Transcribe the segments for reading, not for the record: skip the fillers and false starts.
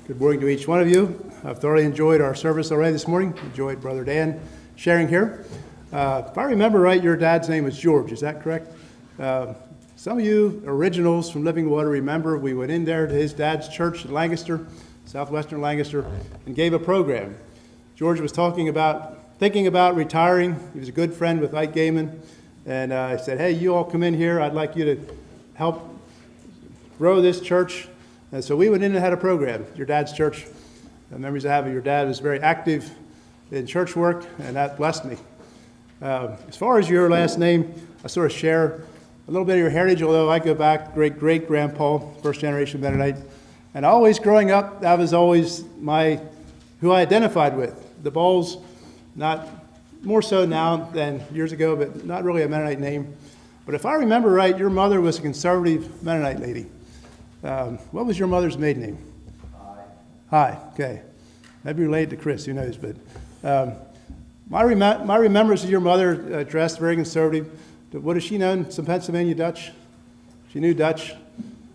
Good morning to each one of you. I've thoroughly enjoyed our service already this morning. Enjoyed Brother Dan sharing here. If I remember right, your dad's name was George, is that correct? Some of you originals from Living Water remember we went in there to his dad's church in Lancaster, southwestern Lancaster, and gave a program. George was thinking about retiring. He was a good friend with Ike Gaiman, and I said, hey, you all come in here. I'd like you to help grow this church. And so we went in and had a program, your dad's church. The memories I have of your dad was very active in church work, and that blessed me. As far as your last name, I sort of share a little bit of your heritage, although I go back great-grandpa, first generation Mennonite. And always growing up, that was always who I identified with. The Bolls, not more so now than years ago, but not really a Mennonite name. But if I remember right, your mother was a conservative Mennonite lady. What was your mother's maiden name? Hi, okay. Maybe related to Chris, who knows. But my remembrance of your mother dressed very conservative. What is she known? Some Pennsylvania Dutch? She knew Dutch.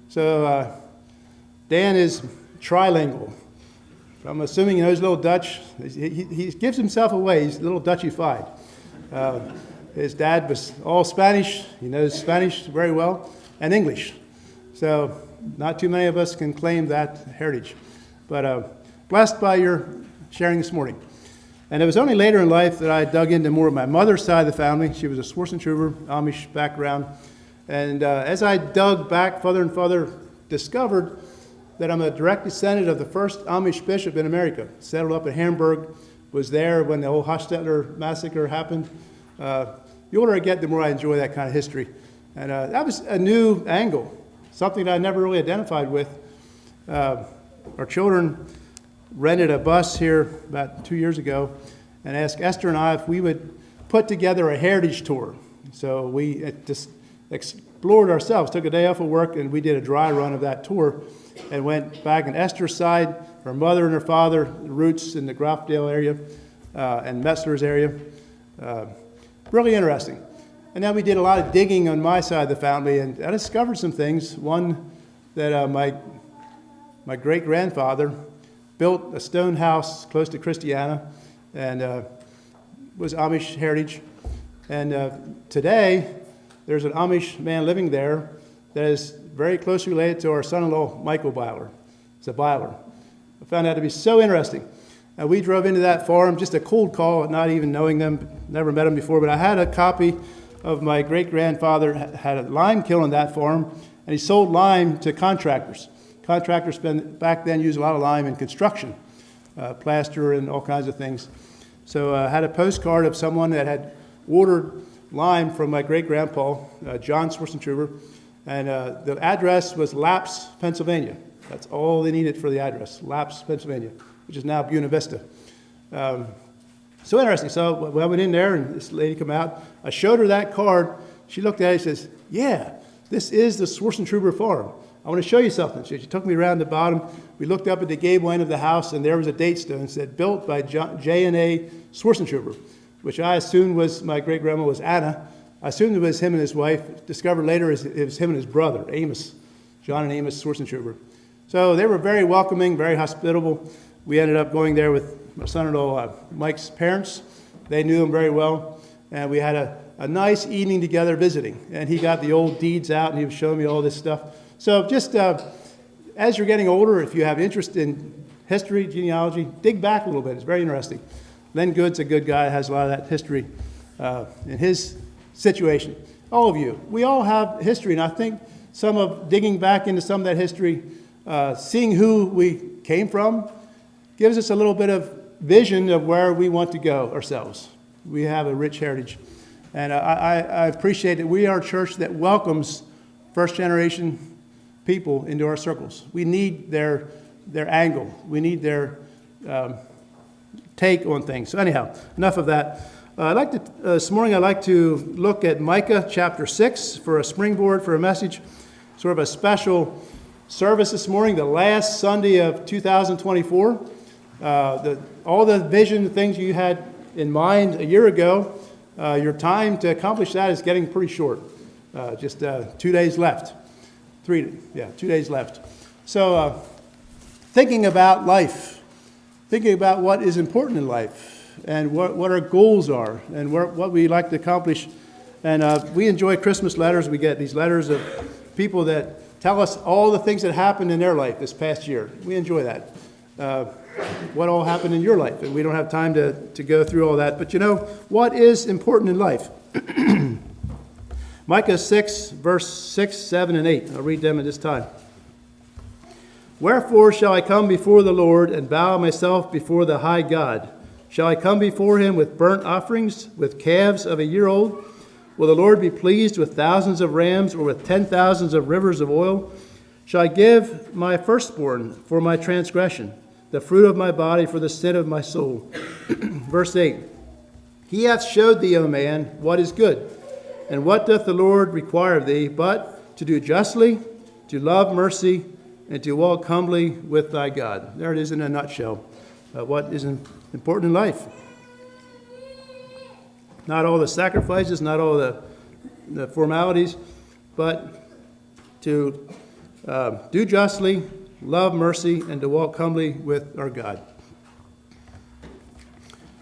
So Dan is trilingual. I'm assuming he knows a little Dutch. He gives himself away. He's a little Dutchified. His dad was all Spanish. He knows Spanish very well, and English. So not too many of us can claim that heritage. But blessed by your sharing this morning. And it was only later in life that I dug into more of my mother's side of the family. She was a Swarzentrooper, Amish background. And as I dug back further and further, discovered that I'm a direct descendant of the first Amish bishop in America. Settled up in Hamburg, was there when the old Hostetler massacre happened. The older I get, the more I enjoy that kind of history. And that was a new angle, something that I never really identified with. Our children rented a bus here about 2 years ago and asked Esther and I if we would put together a heritage tour. So we just explored ourselves, took a day off of work, and we did a dry run of that tour and went back on Esther's side, her mother and her father, roots in the Grafdale area and Metzler's area. Really interesting. And then we did a lot of digging on my side of the family, and I discovered some things. One, that my great-grandfather built a stone house close to Christiana and was Amish heritage. And today, there's an Amish man living there that is very closely related to our son-in-law, Michael Byler. It's a Byler. I found that to be so interesting. And we drove into that farm, just a cold call, not even knowing them, never met them before, but I had a copy of my great-grandfather had a lime kiln on that farm, and he sold lime to contractors. Contractors back then used a lot of lime in construction, plaster and all kinds of things. So I had a postcard of someone that had ordered lime from my great-grandpa, John Swarzentrooper, and the address was Laps, Pennsylvania. That's all they needed for the address, Laps, Pennsylvania, which is now Buena Vista. So interesting. So I went in there, and this lady came out. I showed her that card. She looked at it and says, yeah, this is the Swarzentrooper farm. I want to show you something. She took me around the bottom. We looked up at the gable end of the house, and there was a date stone that said, built by J&A Swarzentrooper, which I assumed was, my great-grandma was Anna. I assumed it was him and his wife. Discovered later it was him and his brother, Amos, John and Amos Swarzentrooper. So they were very welcoming, very hospitable. We ended up going there with my son-in-law, Mike's parents. They knew him very well. And we had a nice evening together visiting. And he got the old deeds out, and he was showing me all this stuff. So just as you're getting older, if you have interest in history, genealogy, dig back a little bit. It's very interesting. Len Good's a good guy, has a lot of that history in his situation. All of you. We all have history, and I think some of digging back into some of that history, seeing who we came from, gives us a little bit of vision of where we want to go ourselves. We have a rich heritage. And I appreciate that we are a church that welcomes first-generation people into our circles. We need their angle. We need their take on things. So anyhow, enough of that. This morning I'd like to look at Micah chapter 6 for a springboard for a message, sort of a special service this morning, the last Sunday of 2024. All the vision, the things you had in mind a year ago, your time to accomplish that is getting pretty short. Just 2 days left. 2 days left. So thinking about life, thinking about what is important in life and what our goals are and what we like to accomplish. And we enjoy Christmas letters. We get these letters of people that tell us all the things that happened in their life this past year. We enjoy that. What all happened in your life, and we don't have time to go through all that. But you know, what is important in life? Micah 6, verse 6, 7, and 8. I'll read them at this time. Wherefore shall I come before the Lord and bow myself before the high God? Shall I come before him with burnt offerings, with calves of a year old? Will the Lord be pleased with thousands of rams, or with 10,000s of rivers of oil? Shall I give my firstborn for my transgression, the fruit of my body for the sin of my soul? Verse 8. He hath showed thee, O man, what is good. And what doth the Lord require of thee, but to do justly, to love mercy, and to walk humbly with thy God? There it is in a nutshell. What is important in life. Not all the sacrifices, not all the formalities, but to do justly, love mercy, and to walk humbly with our God.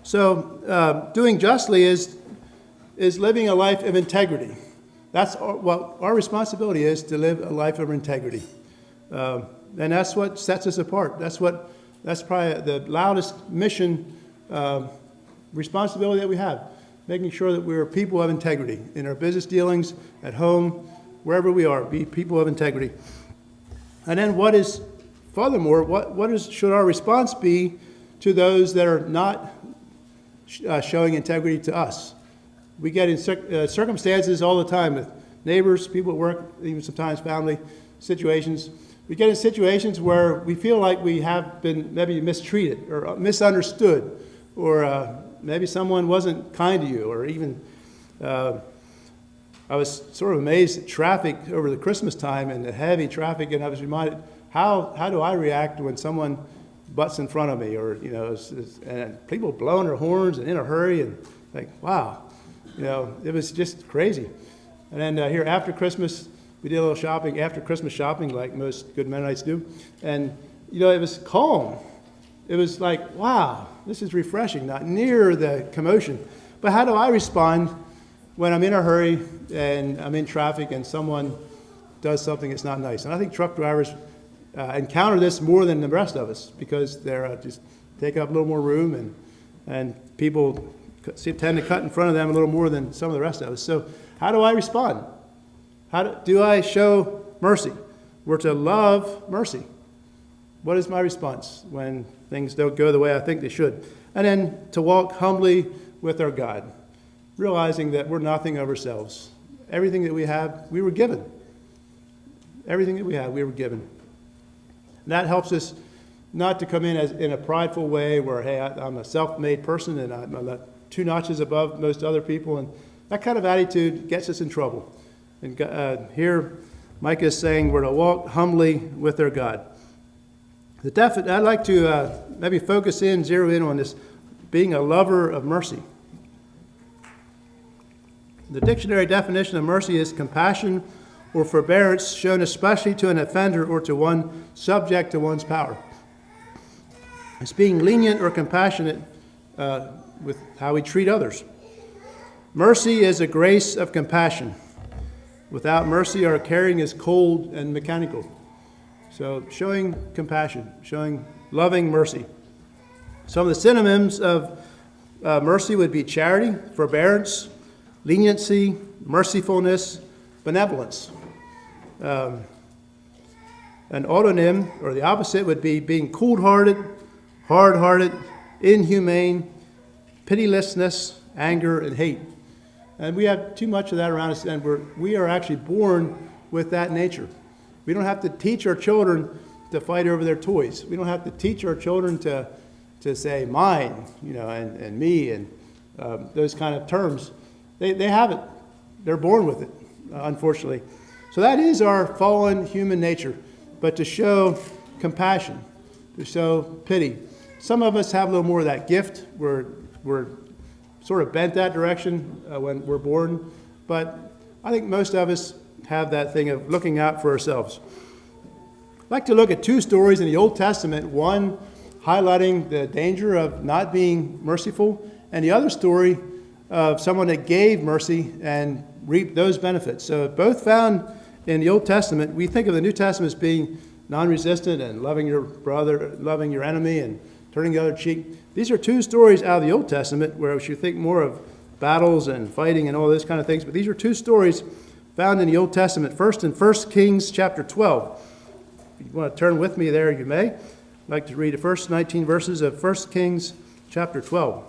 So doing justly is living a life of integrity. That's what our responsibility is, to live a life of integrity. And that's what sets us apart. That's probably the loudest mission responsibility that we have, making sure that we're people of integrity in our business dealings, at home, wherever we are, be people of integrity. And then should our response be to those that are not showing integrity to us? We get in circumstances all the time with neighbors, people at work, even sometimes family situations. We get in situations where we feel like we have been maybe mistreated or misunderstood, or maybe someone wasn't kind to you, or even I was sort of amazed at traffic over the Christmas time and the heavy traffic, and I was reminded, how do I react when someone butts in front of me, or and people blowing their horns and in a hurry, and like, wow, it was just crazy. And then here after Christmas, we did a little shopping, after Christmas shopping, like most good Mennonites do, and it was calm. It was like, wow, this is refreshing, not near the commotion. But how do I respond when I'm in a hurry and I'm in traffic and someone does something that's not nice? And I think truck drivers encounter this more than the rest of us, because they're just take up a little more room, and people tend to cut in front of them a little more than some of the rest of us. So how do I respond? How do I show mercy? We're to love mercy. What is my response when things don't go the way I think they should? And then to walk humbly with our God, realizing that we're nothing of ourselves. Everything that we have, we were given. Everything that we have, we were given. And that helps us not to come in a prideful way where, hey, I'm a self-made person and I'm 2 notches above most other people. And that kind of attitude gets us in trouble. And here Micah is saying we're to walk humbly with our God. I'd like to maybe zero in on this, being a lover of mercy. The dictionary definition of mercy is compassion or forbearance shown especially to an offender or to one subject to one's power. It's being lenient or compassionate with how we treat others. Mercy is a grace of compassion. Without mercy, our caring is cold and mechanical. So showing compassion, showing loving mercy. Some of the synonyms of mercy would be charity, forbearance, leniency, mercifulness, benevolence. An autonym, or the opposite, would be being cold-hearted, hard-hearted, inhumane, pitilessness, anger, and hate. And we have too much of that around us, and we are actually born with that nature. We don't have to teach our children to fight over their toys. We don't have to teach our children to say mine, and me, and those kind of terms. They have it. They're born with it, unfortunately. So that is our fallen human nature. But to show compassion, to show pity. Some of us have a little more of that gift. We're sort of bent that direction when we're born. But I think most of us have that thing of looking out for ourselves. I'd like to look at two stories in the Old Testament, one highlighting the danger of not being merciful, and the other story of someone that gave mercy and reaped those benefits. So both found in the Old Testament. We think of the New Testament as being non-resistant and loving your brother, loving your enemy, and turning the other cheek. These are two stories out of the Old Testament where we should think more of battles and fighting and all those kind of things. But these are two stories found in the Old Testament. First in 1 Kings chapter 12. If you want to turn with me there, you may. I'd like to read the first 19 verses of 1 Kings chapter 12.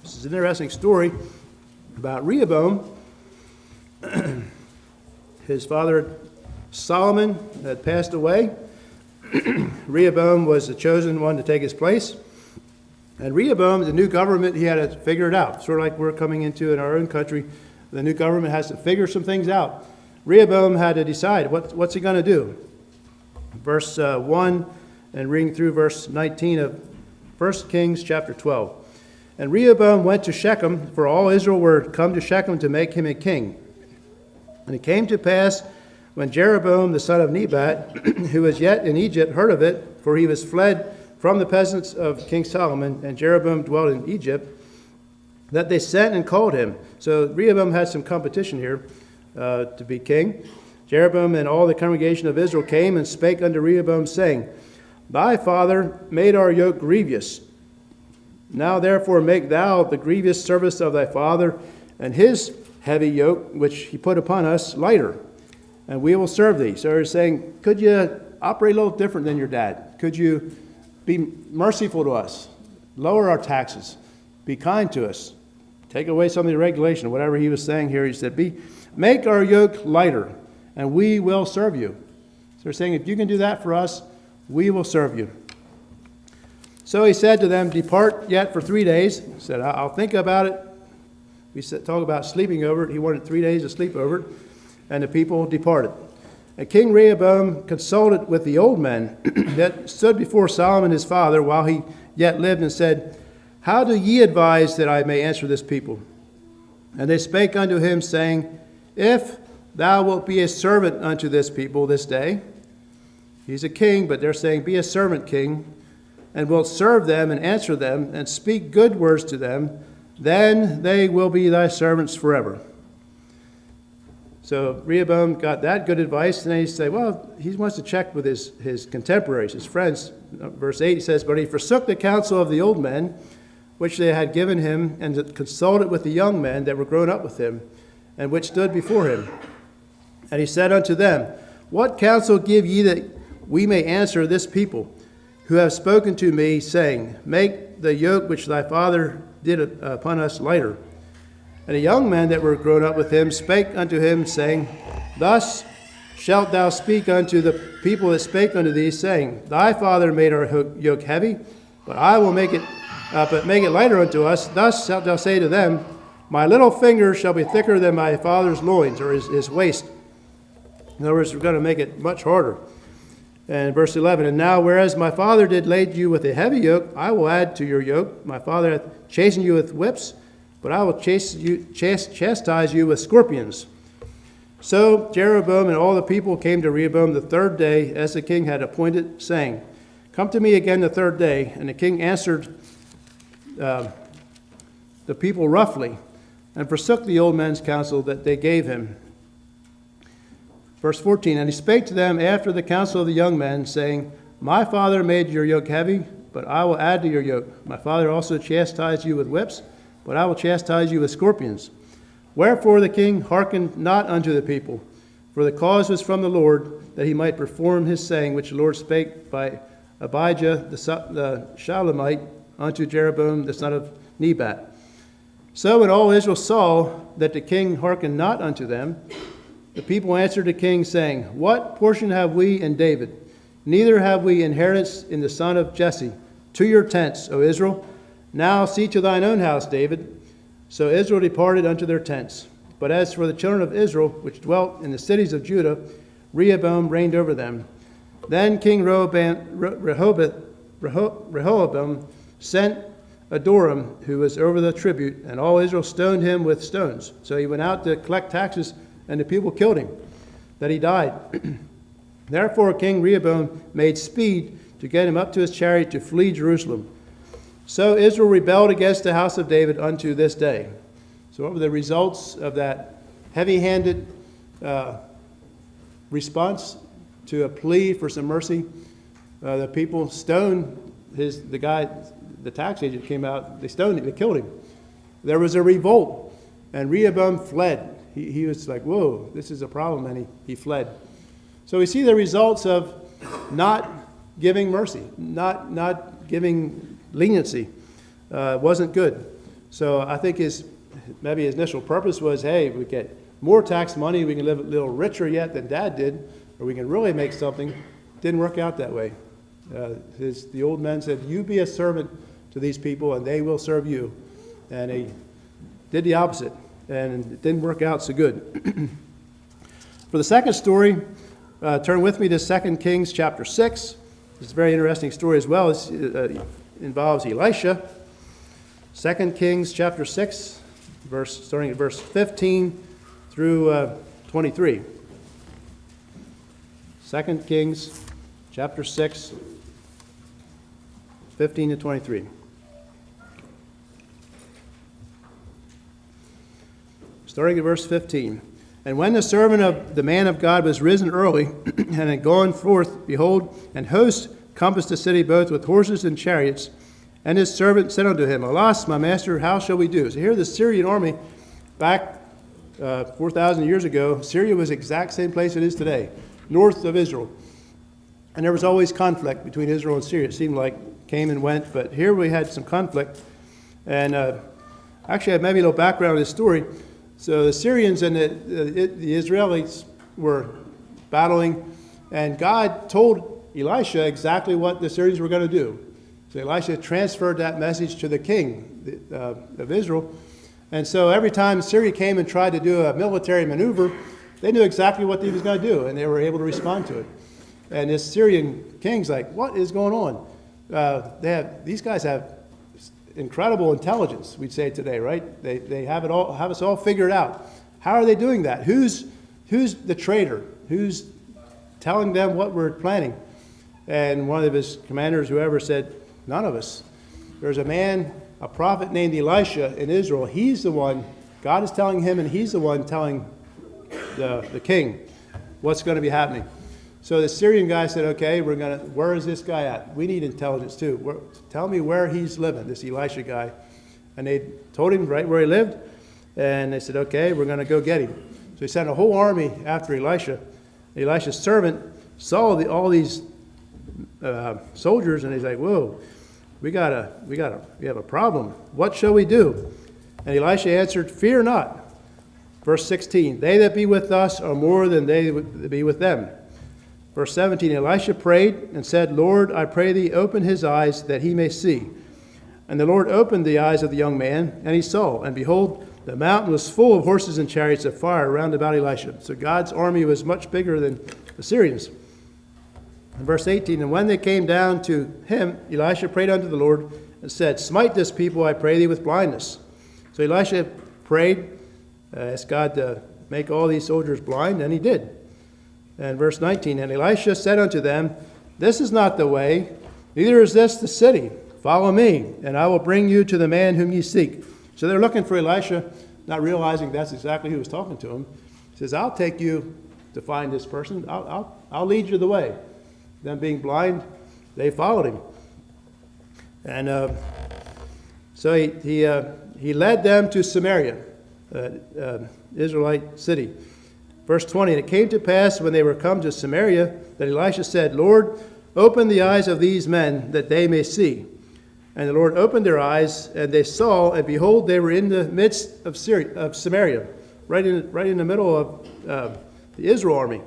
This is an interesting story about Rehoboam. His father Solomon had passed away. Rehoboam was the chosen one to take his place. And Rehoboam, the new government, he had to figure it out. Sort of like we're coming into in our own country. The new government has to figure some things out. Rehoboam had to decide, what's he going to do? Verse 1 and reading through verse 19 of 1 Kings chapter 12. And Rehoboam went to Shechem, for all Israel were come to Shechem to make him a king. And it came to pass, when Jeroboam the son of Nebat, who was yet in Egypt, heard of it, for he was fled from the presence of King Solomon, and Jeroboam dwelt in Egypt, that they sent and called him. So Rehoboam had some competition here to be king. Jeroboam and all the congregation of Israel came and spake unto Rehoboam, saying, Thy father made our yoke grievous. Now therefore make thou the grievous service of thy father, and his heavy yoke, which he put upon us, lighter, and we will serve thee. So they're saying, could you operate a little different than your dad? Could you be merciful to us, lower our taxes, be kind to us, take away some of the regulation, whatever he was saying here. He said, make our yoke lighter, and we will serve you. So they're saying, if you can do that for us, we will serve you. So he said to them, depart yet for 3 days. He said, I'll think about it. We talk about sleeping over it. He wanted 3 days to sleep over it, and the people departed. And King Rehoboam consulted with the old men that stood before Solomon his father while he yet lived, and said, How do ye advise that I may answer this people? And they spake unto him, saying, If thou wilt be a servant unto this people this day. He's a king, but they're saying, be a servant, king, and wilt serve them and answer them, and speak good words to them, then they will be thy servants forever. So Rehoboam got that good advice, and then he said, well, he wants to check with his contemporaries, his friends. Verse 8, he says, But he forsook the counsel of the old men, which they had given him, and consulted with the young men that were grown up with him, and which stood before him. And he said unto them, What counsel give ye that we may answer this people, who have spoken to me, saying, Make the yoke which thy father did upon us lighter? And the young men that were grown up with him spake unto him, saying, Thus shalt thou speak unto the people that spake unto thee, saying, Thy father made our yoke heavy, but I will make it lighter unto us. Thus shalt thou say to them, My little finger shall be thicker than my father's loins, or his waist. In other words, we're going to make it much harder. And verse 11, And now, whereas my father did lade you with a heavy yoke, I will add to your yoke. My father hath chastened you with whips, but I will chastise you with scorpions. So Jeroboam and all the people came to Rehoboam the third day, as the king had appointed, saying, Come to me again the third day. And the king answered the people roughly, and forsook the old men's counsel that they gave him. Verse 14, And he spake to them after the counsel of the young men, saying, My father made your yoke heavy, but I will add to your yoke. My father also chastised you with whips, but I will chastise you with scorpions. Wherefore the king hearkened not unto the people, for the cause was from the Lord, that he might perform his saying, which the Lord spake by Abijah the Shulamite unto Jeroboam the son of Nebat. So when all Israel saw that the king hearkened not unto them, the people answered the king, saying, What portion have we in David? Neither have we inheritance in the son of Jesse. To your tents, O Israel. Now see to thine own house, David. So Israel departed unto their tents. But as for the children of Israel, which dwelt in the cities of Judah, Rehoboam reigned over them. Then King Rehoboam sent Adoram, who was over the tribute, and all Israel stoned him with stones. So he went out to collect taxes, and the people killed him. that he died. Therefore King Rehoboam made speed to get him up to his chariot to flee Jerusalem. So Israel rebelled against the house of David unto this day. So what were the results of that heavy-handed response to a plea for some mercy? The people stoned the tax agent came out, they stoned him, they killed him. There was a revolt, and Rehoboam fled. He was like, whoa, this is a problem, and he fled. So we see the results of not giving mercy, not giving leniency. Wasn't good. So I think maybe his initial purpose was, hey, we get more tax money, we can live a little richer yet than Dad did, or we can really make something. Didn't work out that way. The old men said, you be a servant to these people and they will serve you. And he did the opposite, and it didn't work out so good. For the second story, turn with me to 2 Kings chapter 6. It's a very interesting story as well. It involves Elisha. 2 Kings chapter 6, starting at verse 15 through 23. 2 Kings chapter 6, 15 to 23. Starting at verse 15. And when the servant of the man of God was risen early and had gone forth, behold, an host compassed the city both with horses and chariots. And his servant said unto him, Alas, my master, how shall we do? So here the Syrian army, back 4,000 years ago, Syria was the exact same place it is today, north of Israel. And there was always conflict between Israel and Syria. It seemed like came and went, but here we had some conflict. And actually, I have maybe a little background on this story. So the Syrians and the Israelis were battling, and God told Elisha exactly what the Syrians were going to do. So Elisha transferred that message to the king of Israel. And so every time Syria came and tried to do a military maneuver, they knew exactly what he was going to do, and they were able to respond to it. And this Syrian king's like, what is going on? These guys have incredible intelligence, we'd say today, right? They have us all figured out. How are they doing that? Who's the traitor? Who's telling them what we're planning? And one of his commanders, whoever, said, none of us. There's a prophet named Elisha in Israel. He's the one, God is telling him, and he's the one telling the king what's going to be happening. So the Syrian guy said, okay, where is this guy at? We need intelligence too. Tell me where he's living, this Elisha guy. And they told him right where he lived. And they said, okay, we're going to go get him. So he sent a whole army after Elisha. Elisha's servant saw all these soldiers, and he's like, whoa, we have a problem. What shall we do? And Elisha answered, fear not. Verse 16, they that be with us are more than they that be with them. Verse 17, Elisha prayed and said, Lord, I pray thee, open his eyes that he may see. And the Lord opened the eyes of the young man, and he saw. And behold, the mountain was full of horses and chariots of fire round about Elisha. So God's army was much bigger than the Syrians. In verse 18, and when they came down to him, Elisha prayed unto the Lord and said, smite this people, I pray thee, with blindness. So Elisha prayed, asked God to make all these soldiers blind, and he did. And verse 19, and Elisha said unto them, this is not the way, neither is this the city. Follow me, and I will bring you to the man whom ye seek. So they're looking for Elisha, not realizing that's exactly who was talking to him. He says, I'll take you to find this person. I'll lead you the way. Them being blind, they followed him. And so he led them to Samaria, Israelite city. Verse 20, and it came to pass when they were come to Samaria that Elisha said, Lord, open the eyes of these men that they may see. And the Lord opened their eyes, and they saw, and behold, they were in the midst of Samaria, right in the middle of the Israel army.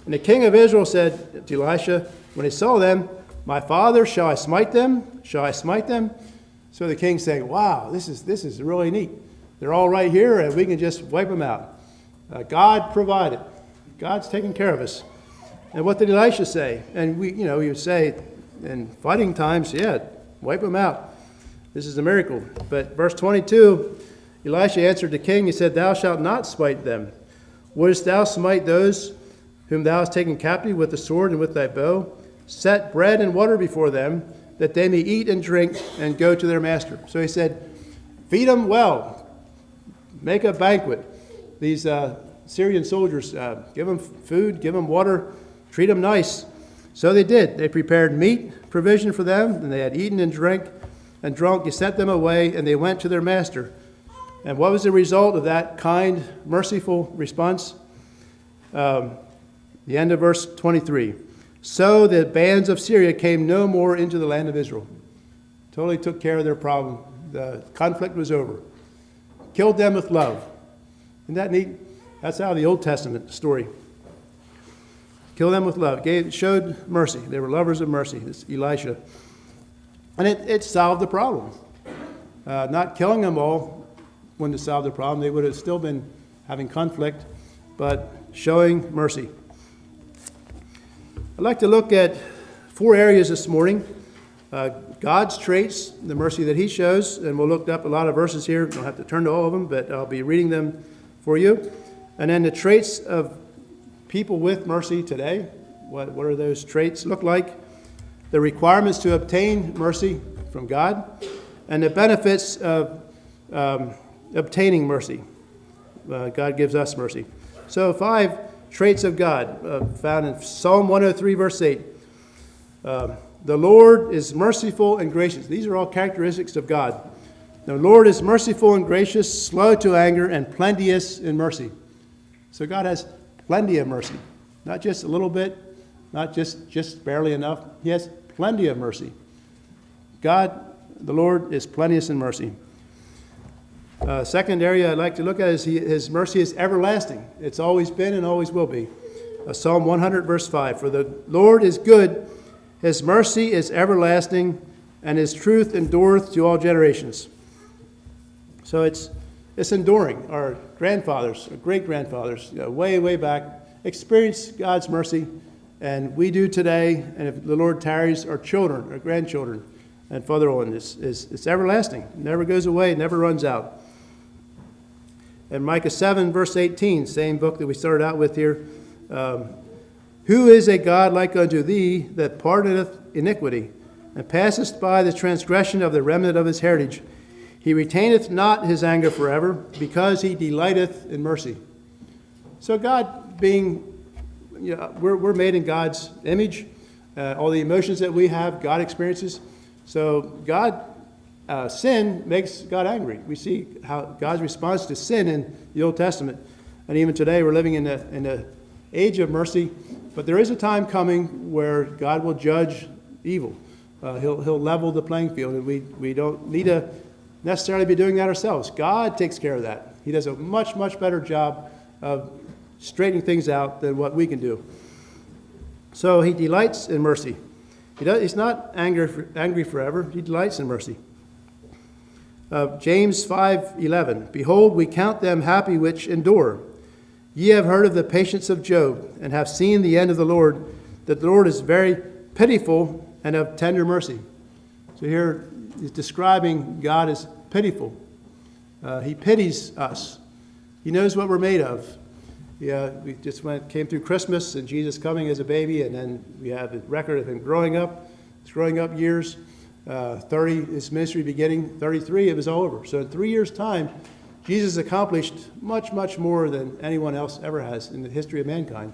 And the king of Israel said to Elisha, when he saw them, my father, shall I smite them? Shall I smite them? So the king's saying, wow, this is really neat. They're all right here, and we can just wipe them out. God provided. God's taking care of us. And what did Elisha say? And he would say in fighting times, yeah, wipe them out. This is a miracle. But verse 22, Elisha answered the king, he said, thou shalt not smite them. Wouldst thou smite those whom thou hast taken captive with the sword and with thy bow, set bread and water before them, that they may eat and drink and go to their master. So he said, feed them well, make a banquet. These Syrian soldiers, give them food, give them water, treat them nice. So they did. They prepared meat, provision for them, and they had eaten and drank and drunk. He sent them away, and they went to their master. And what was the result of that kind, merciful response? The end of verse 23. So the bands of Syria came no more into the land of Israel. Totally took care of their problem. The conflict was over. Killed them with love. Isn't that neat? That's out of the Old Testament story. Killed them with love. Showed mercy. They were lovers of mercy. It's Elisha. And it solved the problem. Not killing them all wouldn't have solved the problem. They would have still been having conflict, but showing mercy. I'd like to look at 4 areas this morning. God's traits, the mercy that he shows, and we'll look up a lot of verses here. Don't have to turn to all of them, but I'll be reading them for you. And then the traits of people with mercy today. What are those traits look like? The requirements to obtain mercy from God, and the benefits of obtaining mercy. God gives us mercy. So 5 traits of God found in Psalm 103, verse 8. The Lord is merciful and gracious. These are all characteristics of God. The Lord is merciful and gracious, slow to anger, and plenteous in mercy. So God has plenty of mercy. Not just a little bit, not just barely enough. He has plenty of mercy. God, the Lord, is plenteous in mercy. Second area I'd like to look at is his mercy is everlasting. It's always been and always will be. Psalm 100, verse 5. For the Lord is good, his mercy is everlasting, and his truth endureth to all generations. So it's enduring. Our grandfathers, our great-grandfathers, way back, experienced God's mercy, and we do today, and if the Lord tarries, our children, our grandchildren, and further on. It's everlasting. It never goes away, it never runs out. And Micah 7, verse 18, same book that we started out with here. Who is a God like unto thee, that pardoneth iniquity, and passeth by the transgression of the remnant of his heritage? He retaineth not his anger forever, because he delighteth in mercy. So God being, we're made in God's image. All the emotions that we have, God experiences. So sin makes God angry. We see how God's response to sin in the Old Testament. And even today we're living in the age of mercy. But there is a time coming where God will judge evil. He'll level the playing field, and we don't need to necessarily be doing that ourselves. God takes care of that. He does a much better job of straightening things out than what we can do. So he delights in mercy. He's not angry forever. He delights in mercy. James 5:11. Behold, we count them happy which endure. Ye have heard of the patience of Job, and have seen the end of the Lord, that the Lord is very pitiful and of tender mercy. So here he's describing God as pitiful. He pities us. He knows what we're made of. Yeah, we just came through Christmas and Jesus coming as a baby, and then we have a record of him growing up. His growing up years, 30, his ministry beginning, 33, it was all over. So in 3 years' time, Jesus accomplished much more than anyone else ever has in the history of mankind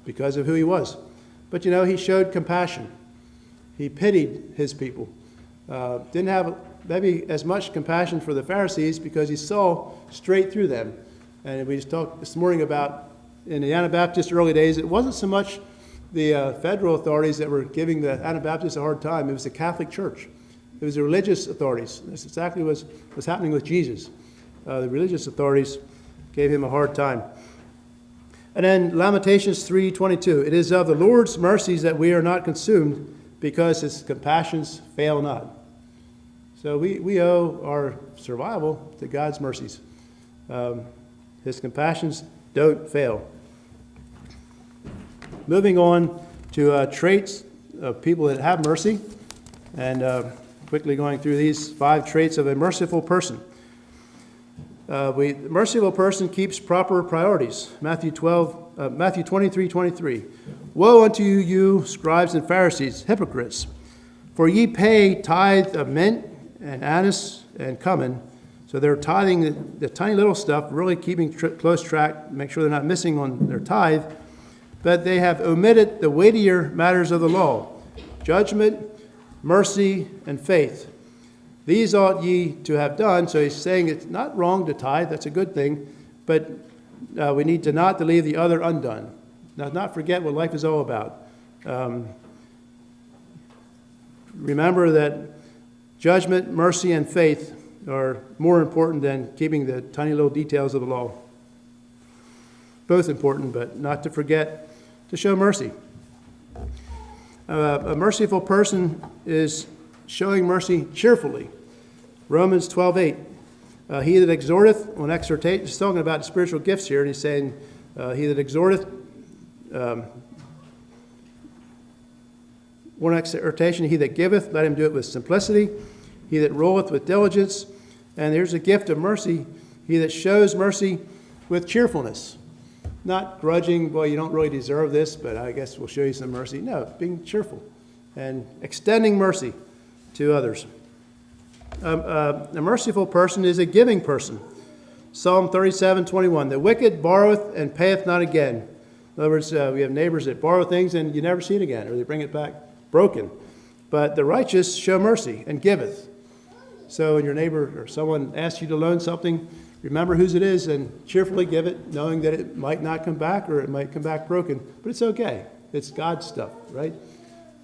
because of who he was. But he showed compassion. He pitied his people. Didn't have maybe as much compassion for the Pharisees because he saw straight through them. And we just talked this morning about, in the Anabaptist early days, it wasn't so much the federal authorities that were giving the Anabaptists a hard time. It was the Catholic Church. It was the religious authorities. That's exactly what was happening with Jesus. The religious authorities gave him a hard time. And then Lamentations 3:22. It is of the Lord's mercies that we are not consumed, because his compassions fail not. So we owe our survival to God's mercies. His compassions don't fail. Moving on to traits of people that have mercy, and quickly going through these 5 traits of a merciful person. A merciful person keeps proper priorities. Matthew 12, Matthew 23:23. Woe unto you, you scribes and Pharisees, hypocrites! For ye pay tithe of mint and anise and cumin. So they're tithing the tiny little stuff, really keeping close track, make sure they're not missing on their tithe. But they have omitted the weightier matters of the law, judgment, mercy, and faith. These ought ye to have done. So he's saying it's not wrong to tithe, that's a good thing, but we need to not to leave the other undone. Now, not forget what life is all about. Remember that judgment, mercy, and faith are more important than keeping the tiny little details of the law. Both important, but not to forget to show mercy. A merciful person is showing mercy cheerfully. Romans 12:8. He that exhorteth, on exhortation, he's talking about spiritual gifts here, and he's saying, he that exhorteth, one exhortation, he that giveth, let him do it with simplicity. He that ruleth with diligence. And there's a gift of mercy. He that shows mercy with cheerfulness. Not grudging, well, you don't really deserve this, but I guess we'll show you some mercy. No, being cheerful and extending mercy to others. A merciful person is a giving person. Psalm 37:21. The wicked borroweth and payeth not again. In other words, we have neighbors that borrow things and you never see it again, or they bring it back broken. But the righteous show mercy and giveth. So when your neighbor or someone asks you to loan something, remember whose it is and cheerfully give it, knowing that it might not come back or it might come back broken. But it's okay. It's God's stuff, right?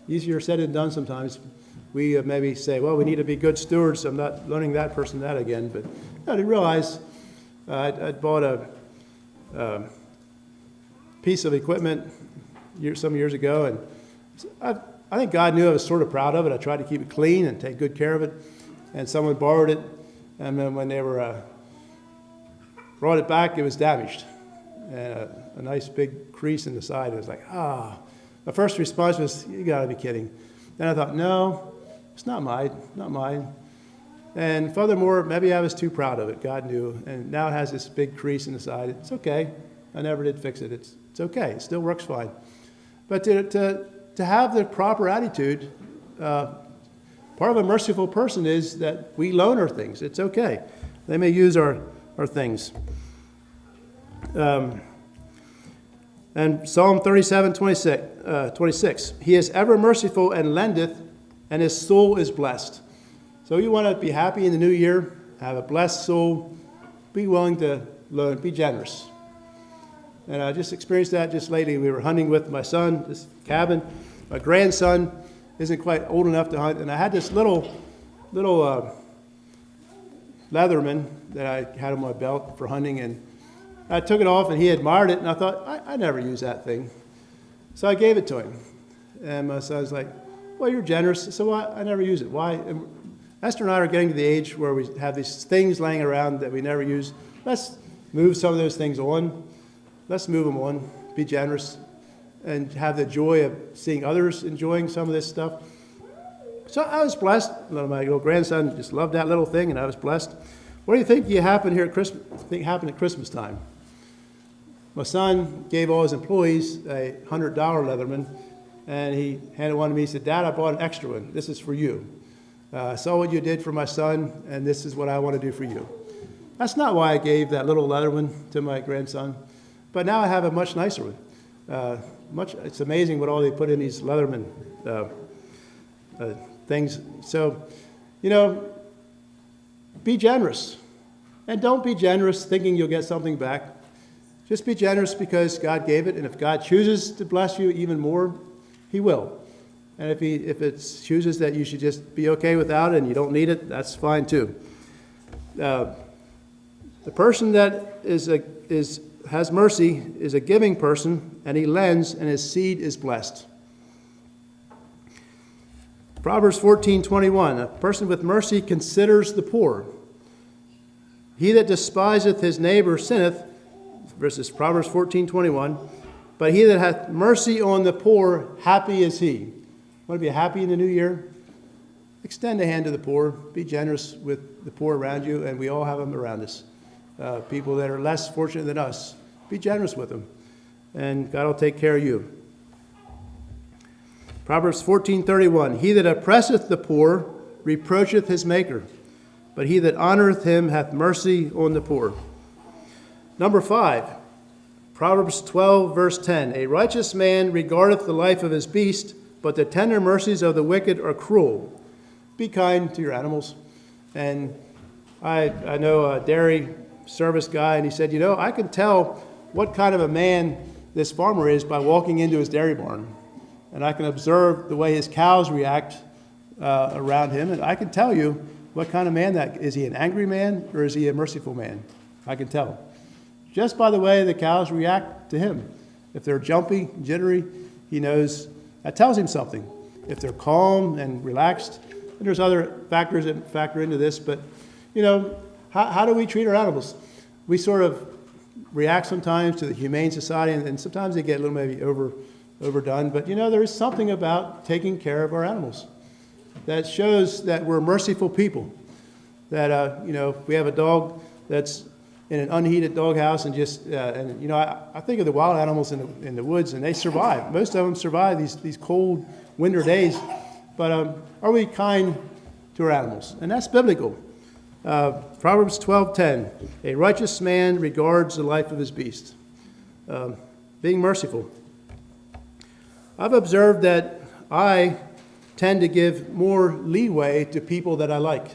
Easier said than done sometimes. We maybe say, well, we need to be good stewards. I'm not loaning that person that again. But no, to realize I bought a piece of equipment some years ago, and I think God knew I was sort of proud of it. I tried to keep it clean and take good care of it. And someone borrowed it, and then when they brought it back, it was damaged. And a nice big crease in the side. It was like, ah. My first response was, you got to be kidding. Then I thought, no, it's not mine. And furthermore, maybe I was too proud of it. God knew. And now it has this big crease in the side. It's okay. I never did fix it. It's okay. It still works fine. But to have the proper attitude, part of a merciful person is that we loan our things. It's okay. They may use our things. And Psalm 37:26. He is ever merciful and lendeth, and his soul is blessed. So you want to be happy in the new year, have a blessed soul, be willing to loan, be generous. And I just experienced that just lately. We were hunting with my son, this cabin. My grandson isn't quite old enough to hunt, and I had this little Leatherman that I had on my belt for hunting, and I took it off, and he admired it, and I thought, I never use that thing. So I gave it to him, and my son's like, well, you're generous, so why? I never use it. Why? And Esther and I are getting to the age where we have these things laying around that we never use. Let's move some of those things on. Let's move them on, be generous, and have the joy of seeing others enjoying some of this stuff. So I was blessed. My little grandson just loved that little thing, and I was blessed. What do you think happened here at Christmas? Happened at Christmas time? My son gave all his employees a $100 Leatherman, and he handed one to me. He said, Dad, I bought an extra one. This is for you. I saw what you did for my son, and this is what I want to do for you. That's not why I gave that little Leatherman to my grandson, but now I have a much nicer one. It's amazing what all they put in these Leatherman things. So, be generous. And don't be generous thinking you'll get something back. Just be generous because God gave it, and if God chooses to bless you even more, he will. And if it chooses that you should just be okay without it and you don't need it, that's fine too. The person that has mercy is a giving person, and he lends, and his seed is blessed. Proverbs 14:21, a person with mercy considers the poor. He that despiseth his neighbor sinneth, versus Proverbs 14:21, but he that hath mercy on the poor, happy is he. Want to be happy in the new year? Extend a hand to the poor. Be generous with the poor around you, and we all have them around us. People that are less fortunate than us, be generous with them. and God will take care of you. Proverbs 14:31, he that oppresseth the poor reproacheth his maker, but he that honoreth him hath mercy on the poor. Number 5, Proverbs 12, verse 10, a righteous man regardeth the life of his beast, but the tender mercies of the wicked are cruel. Be kind to your animals. And I know a dairy service guy, and he said, I can tell what kind of a man this farmer is by walking into his dairy barn. And I can observe the way his cows react around him, and I can tell you what kind of man that is. Is he an angry man, or is he a merciful man? I can tell. Just by the way the cows react to him. If they're jumpy, jittery, he knows that tells him something. If they're calm and relaxed, and there's other factors that factor into this, but how do we treat our animals? We sort of react sometimes to the Humane Society, and sometimes they get a little maybe overdone, but there is something about taking care of our animals that shows that we're merciful people. That if we have a dog that's in an unheated doghouse and I think of the wild animals in the woods, and they survive. Most of them survive these cold winter days. But are we kind to our animals? And that's biblical. Proverbs 12:10, a righteous man regards the life of his beast. Being merciful. I've observed that I tend to give more leeway to people that I like.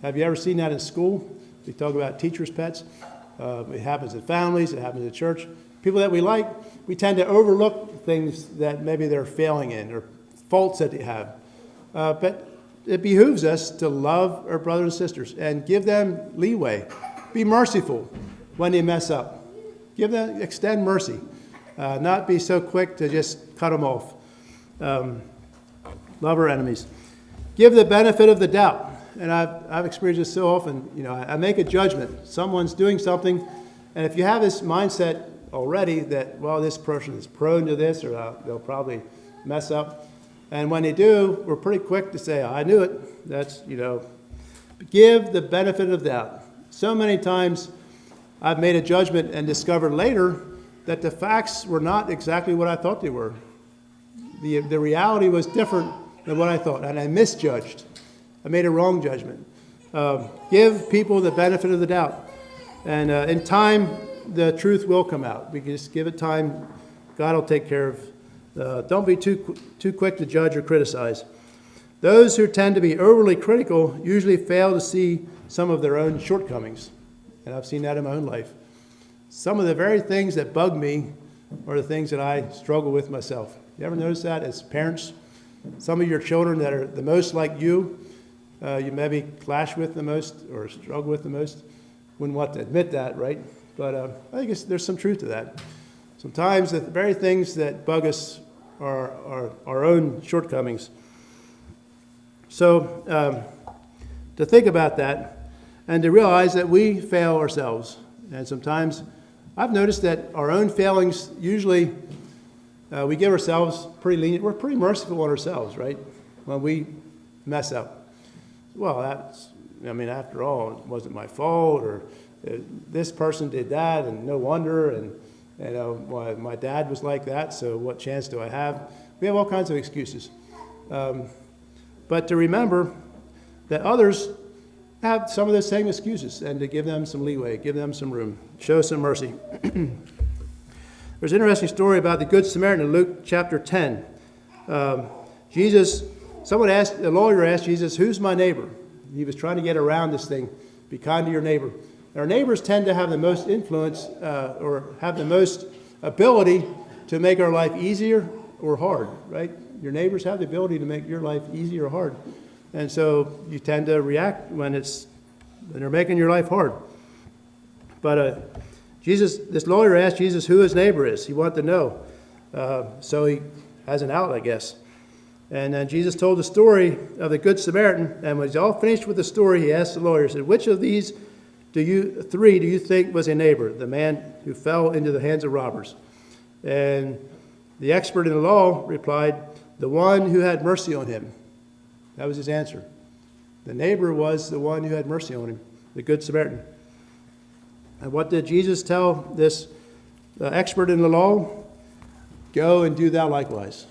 Have you ever seen that in school? We talk about teachers' pets. It happens in families. It happens in church. People that we like, we tend to overlook things that maybe they're failing in or faults that they have. But it behooves us to love our brothers and sisters and give them leeway. Be merciful when they mess up. Extend mercy. Not be so quick to just cut them off. Love our enemies. Give the benefit of the doubt. And I've experienced this so often. I make a judgment. Someone's doing something, and if you have this mindset already that, this person is prone to this, or they'll probably mess up, and when they do, we're pretty quick to say, I knew it. That's, give the benefit of the doubt. So many times I've made a judgment and discovered later that the facts were not exactly what I thought they were. The reality was different than what I thought, and I misjudged. I made a wrong judgment. Give people the benefit of the doubt. And in time, the truth will come out. We can just give it time. God will take care of. Don't be too quick to judge or criticize. Those who tend to be overly critical usually fail to see some of their own shortcomings. And I've seen that in my own life. Some of the very things that bug me are the things that I struggle with myself. You ever notice that as parents? Some of your children that are the most like you maybe clash with the most or struggle with the most. Wouldn't want to admit that, right? But I think there's some truth to that. Sometimes the very things that bug us are our own shortcomings. So to think about that and to realize that we fail ourselves. And sometimes I've noticed that our own failings, usually we give ourselves pretty lenient. We're pretty merciful on ourselves, right? When we mess up. Well, after all, it wasn't my fault, or this person did that, and no wonder, and my dad was like that, so what chance do I have? We have all kinds of excuses. But to remember that others have some of those same excuses, and to give them some leeway, give them some room, show some mercy. There's an interesting story about the Good Samaritan in Luke chapter 10. A lawyer asked Jesus, who's my neighbor? He was trying to get around this thing. Be kind to your neighbor. Our neighbors tend to have the most influence or have the most ability to make our life easier or hard, right? Your neighbors have the ability to make your life easy or hard. And so you tend to react when they're making your life hard. But this lawyer asked Jesus who his neighbor is. He wanted to know. So he has an out, I guess. And then Jesus told the story of the Good Samaritan. And when he's all finished with the story, he asked the lawyer, he said, which of these three do you think was a neighbor? The man who fell into the hands of robbers. And the expert in the law replied, the one who had mercy on him. That was his answer. The neighbor was the one who had mercy on him, the Good Samaritan. And what did Jesus tell this expert in the law? Go and do thou likewise.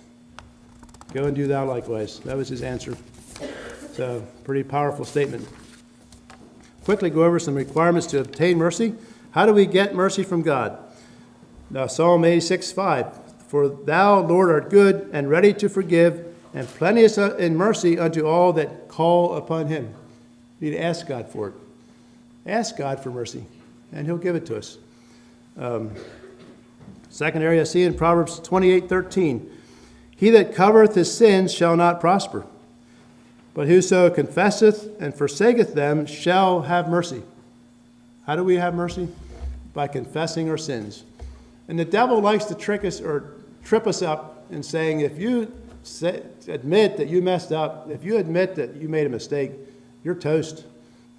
Go and do thou likewise. That was his answer. It's a pretty powerful statement. Quickly go over some requirements to obtain mercy. How do we get mercy from God? Now, Psalm 86:5. For thou, Lord, art good and ready to forgive, and plenteous in mercy unto all that call upon him. You need to ask God for it. Ask God for mercy, and he'll give it to us. Second area I see in Proverbs 28:13. He that covereth his sins shall not prosper, but whoso confesseth and forsaketh them shall have mercy. How do we have mercy? By confessing our sins. And the devil likes to trick us or trip us up in saying, if you admit that you messed up, if you admit that you made a mistake, you're toast.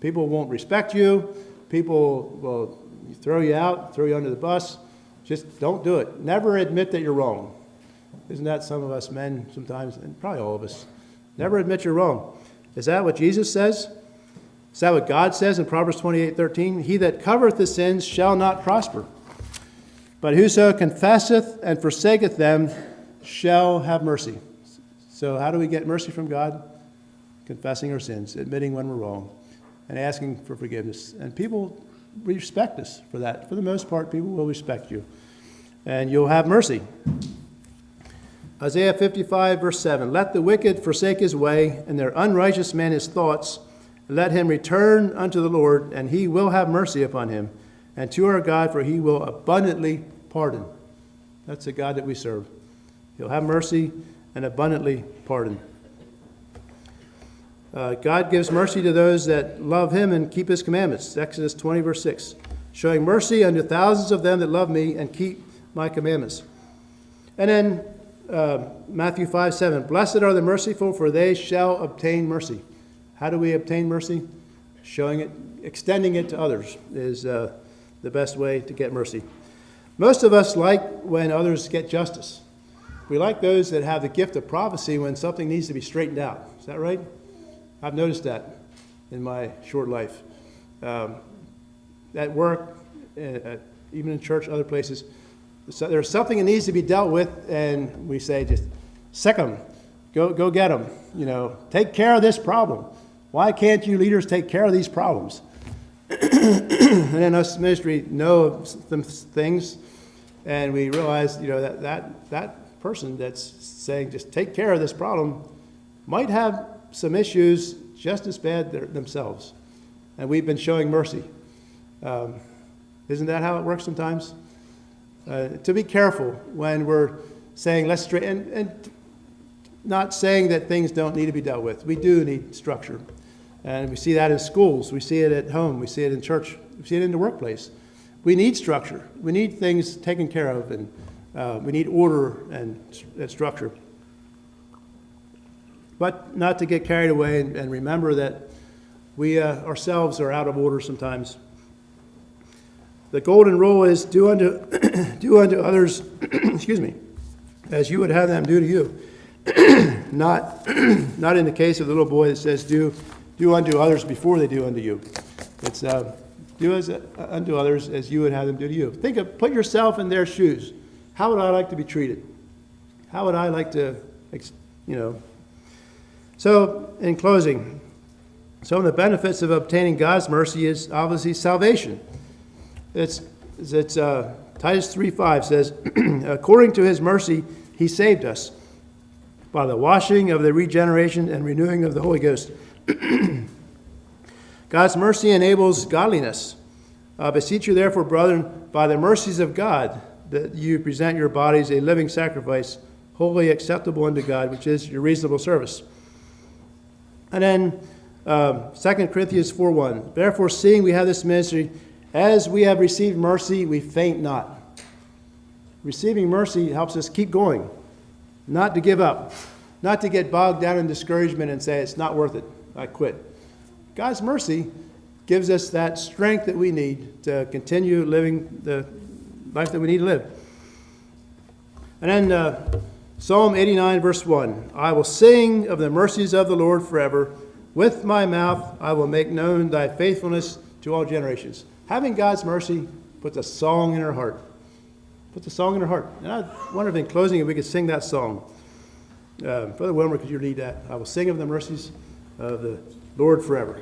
People won't respect you. People will throw you out, throw you under the bus. Just don't do it. Never admit that you're wrong. Isn't that some of us men sometimes, and probably all of us? Never admit you're wrong. Is that what Jesus says? Is that what God says in Proverbs 28:13? He that covereth his sins shall not prosper, but whoso confesseth and forsaketh them shall have mercy. So how do we get mercy from God? Confessing our sins, admitting when we're wrong, and asking for forgiveness. And people respect us for that. For the most part, people will respect you. And you'll have mercy. Isaiah 55, verse 7. Let the wicked forsake his way, and their unrighteous man his thoughts. Let him return unto the Lord, and he will have mercy upon him. And to our God, for he will abundantly pardon. That's the God that we serve. He'll have mercy and abundantly pardon. God gives mercy to those that love him and keep his commandments. Exodus 20, verse 6. Showing mercy unto thousands of them that love me and keep my commandments. And then Matthew 5:7. Blessed are the merciful, for they shall obtain mercy. How do we obtain mercy? Showing it, extending it to others is the best way to get mercy. Most of us like when others get justice. We like those that have the gift of prophecy when something needs to be straightened out. Is that right? I've noticed that in my short life. At work, even in church, other places. So there's something that needs to be dealt with, and we say, just sick them, go get them. You know, take care of this problem. Why can't you leaders take care of these problems? And then us ministry know some things, and we realize, you know, that person that's saying just take care of this problem might have some issues just as bad themselves, and we've been showing mercy. Isn't that how it works sometimes? To be careful when we're saying let's straighten, and not saying that things don't need to be dealt with. We do need structure, and we see that in schools. We see it at home. We see it in church. We see it in the workplace. We need structure. We need things taken care of, and we need order and structure. But not to get carried away, and remember that we ourselves are out of order sometimes. The golden rule is do unto others, excuse me, as you would have them do to you. Not in the case of the little boy that says do unto others before they do unto you. It's do unto others as you would have them do to you. Put yourself in their shoes. How would I like to be treated? How would I like to, you know? So, in closing, some of the benefits of obtaining God's mercy is obviously salvation. It's Titus 3:5 says, according to his mercy, he saved us by the washing of the regeneration and renewing of the Holy Ghost. God's mercy enables godliness. Beseech you therefore, brethren, by the mercies of God, that you present your bodies a living sacrifice, wholly acceptable unto God, which is your reasonable service. And then 2 Corinthians 4:1. Therefore, seeing we have this ministry, as we have received mercy, we faint not. Receiving mercy helps us keep going, not to give up, not to get bogged down in discouragement and say, it's not worth it, I quit. God's mercy gives us that strength that we need to continue living the life that we need to live. And then Psalm 89, verse 1. I will sing of the mercies of the Lord forever. With my mouth I will make known thy faithfulness to all generations. Having God's mercy puts a song in our heart. puts a song in our heart. And I wonder if in closing, if we could sing that song. Brother Wilmer, could you lead that? I will sing of the mercies of the Lord forever.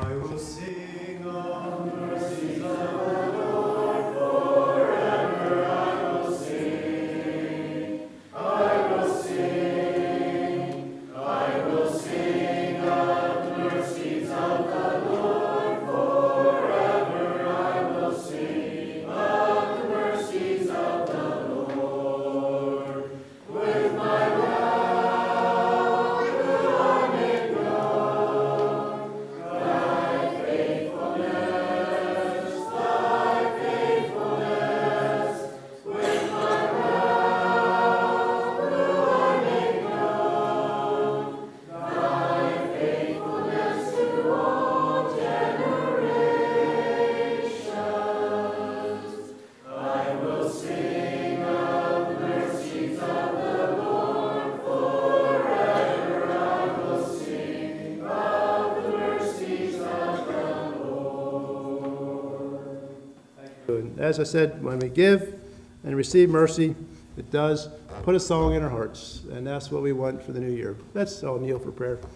I will sing of the mercies of the Lord forever. I will sing. I will sing. I will sing of the mercies of the Lord forever. I will sing of the mercies of the Lord. With my mouth will I make known thy faithfulness, thy faithfulness. With my mouth will I make known thy faithfulness to all generations. I will sing of the mercies of the Lord forever. I will sing of the mercies of the Lord. And as I said, when we give and receive mercy, it does put a song in our hearts. And that's what we want for the new year. Let's all kneel for prayer.